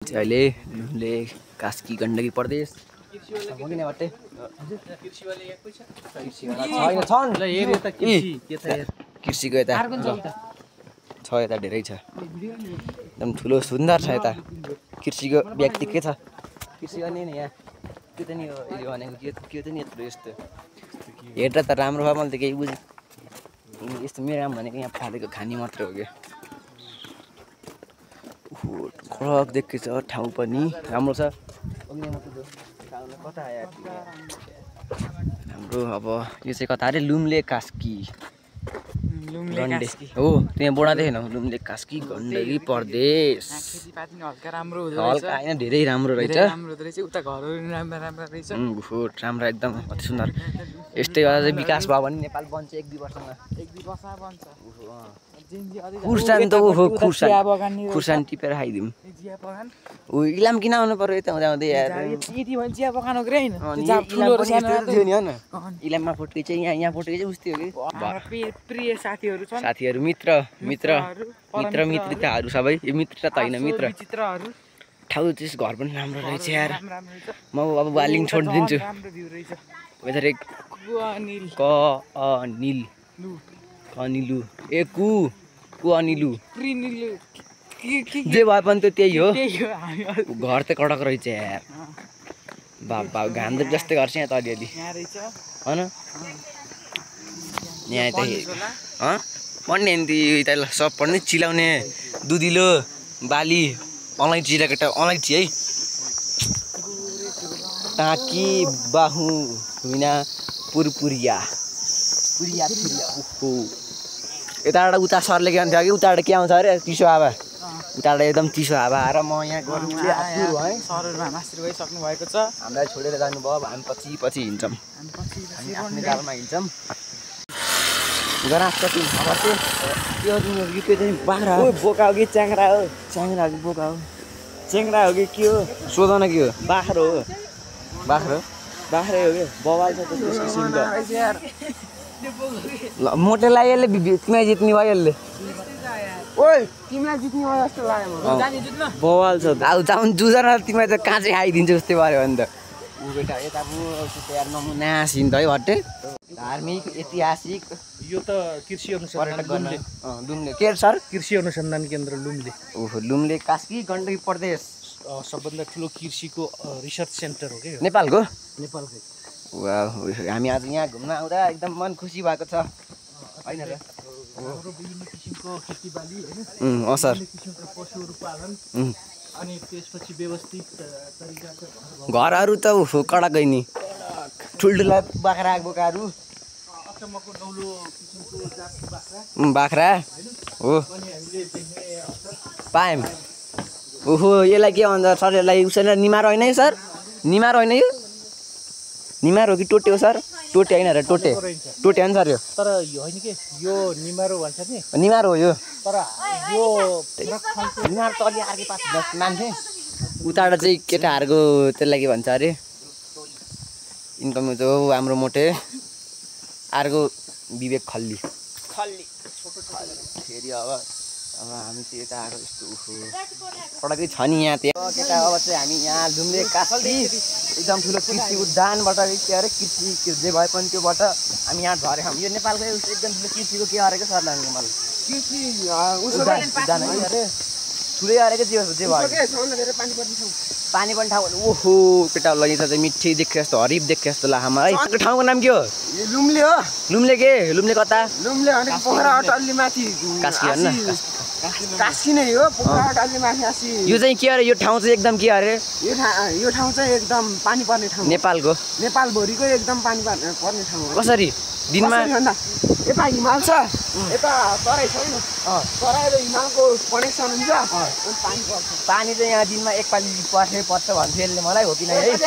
अहिले लुम्ले कास्की गण्डकी प्रदेश कृषिको यता छ यता धेरै छ एकदम ठुलो सुन्दर छ यता कृषिको व्यक्ति के छ कृषि गर्ने नि यहाँ के त नि यो भनेको के त नि यत्रो यस्तो हेर्दा त राम्रो भयो मैले त केही बुझेँ यस्तो मेरो आम भनेको यहाँ फालेको खानी मात्र हो क्या खडक देखेछ ठाउँ पनि राम्रो छ कता आयो हाम्रो अब यो चाहिँ कता अरे लुम्ले कास्की हो त्यहाँ बोडा देखेन लुम्ले कास्की गण्डकी प्रदेश हल्का होइन धेरै राम्रो रहेछ राम्रो एकदम अति सुन्दर यस्तै गरेर चाहिँ विकास भयो भने नेपाल बन्छ 1-2 वर्षमा खुर्सानी त ओहो खुर्सानी टिपेर खाइदिउँ इलाम किन आउनु पर्यो यता हुँदा हुँदै इलाममा फोटो चाहिँ यहाँ फोटो चाहिँ उस्तै हो कि प्रिय साथीहरू मित्रताहरू सबै यो मित्रता त होइन मित्र ठाउँ चाहिँ घर पनि राम्रो रहेछ यार म अब बालिङ छोडिदिन्छु अनिलु ए अनिलु जे भए पनि त त्यही हो घर त कडक रहेछ यार बाबा घाम त जस्तै गर्छ यहाँ त अलिअलि होइन यहाँ त पढ्ने नि त सब पढ्ने चिलाउने दुधिलो बाली अलैँची केटा अलैँची है टाँकी बाहु हुइना पुरपुरिया यताबाट उता सरले के भन्थ्यो कि उताबाट के आउँछ अरे चिसो हावा उताबाट एकदम चिसो हावा आएर म यहाँ सक्नु भएको छ हामीलाई छोडेर जानुभयो अब हामी पछि हिँड्छौँ हामी आफ्नै गाडीमा हिँड्छौँ बाख्रा हो बोका हो कि च्याङ्रा हो कि बोका हो चेङ्रा हो कि के हो सोध न के हो बाख्रो हो बाख्रै हो कि बवाल छ ल मोटेलाई यसले तिमीलाई जित्ने भयो यसले ओइ तिमीलाई जित्ने भयो जस्तो लाग्यो बवाल छ अब जाउँ जुझन तिमीलाई त काँचै खाइदिन्छ जस्तै भयो भने त ऊ बेटा यता यार नमुना सिन त है भट्टे धार्मिक ऐतिहासिक यो त कृषि अनुसन्धान लुम्ले के सर कृषि अनुसन्धान केन्द्र लुम्ले ओहो लुम्ले कास्की गण्डकी प्रदेश सबभन्दा ठुलो कृषिको रिसर्च सेन्टर हो कि नेपालको वाह हामी आज यहाँ घुम्न आउँदा एकदम मन खुसी भएको छ होइन र विभिन्न किसिमको खेतीबाली होइन सर पशुहरू पालन अनि त्यसपछि व्यवस्थित तरिकाको घरहरू त कडकै नि ठुल्ठुला बाख्रा बोकाहरू अचम्मको नौलो किसिमको जातको बाख्रा हो पायौँ ओहो यसलाई के भन्छ सर यसलाई उसैले निमार होइन है सर निमार होइन यो निमार हो कि टोटे हो सर टोटे होइन र टोटे होइन सर यो तर होइन कि यो निमारो भन्छ नि निमार हो यो तर यो निमार त अलि अर्कै पास मान्छे उताबाट चाहिँ केटाहरूको त्यसलाई के भन्छ अरे इन्कम हो हाम्रो मोटे अर्को विवेक खल्ली फेरि अब हामी चाहिँ यता आएको यस्तो पढाएकै छ नि यहाँ त्यहाँ केटा अब चाहिँ हामी यहाँ लुम्ले कास्की एकदम ठुलो कृषि उद्यानबाट के अरे कृषि जे भए पनि त्योबाट हामी यहाँ झरेको हामी यो नेपालको एकदम ठुलो कृषिको के अरेको सर लाग्ने मलाई उद्यान है अरे ठुलै अरेको जे भयो पानी पनि ठाउँ ओहो केटा लगी त चाहिँ मिठी देखे जस्तो हरिफ देखे जस्तो लाग्छ मलाई ठाउँको नाम के हो लुम्ले हो लुम्ले के लुम्ले कता लुम्ले भने पोखरा अटल्ली माथि कास्की होइन कास्की नै हो पोखरा अटल्ली माथि यो चाहिँ के अरे यो ठाउँ चाहिँ एकदम के अरे यो ठाउँ चाहिँ एकदम पानी पर्ने ठाउँ नेपालभरिको एकदम पानी पर्ने ठाउँ हो कसरी दिनमा यता हिमाल छ यता तराई छैन तराई र हिमालको कनेक्सन हुन्छ पानी चाहिँ यहाँ दिनमा एकपालि पर्छ भन्थ्यो यसले मलाई हो कि नै है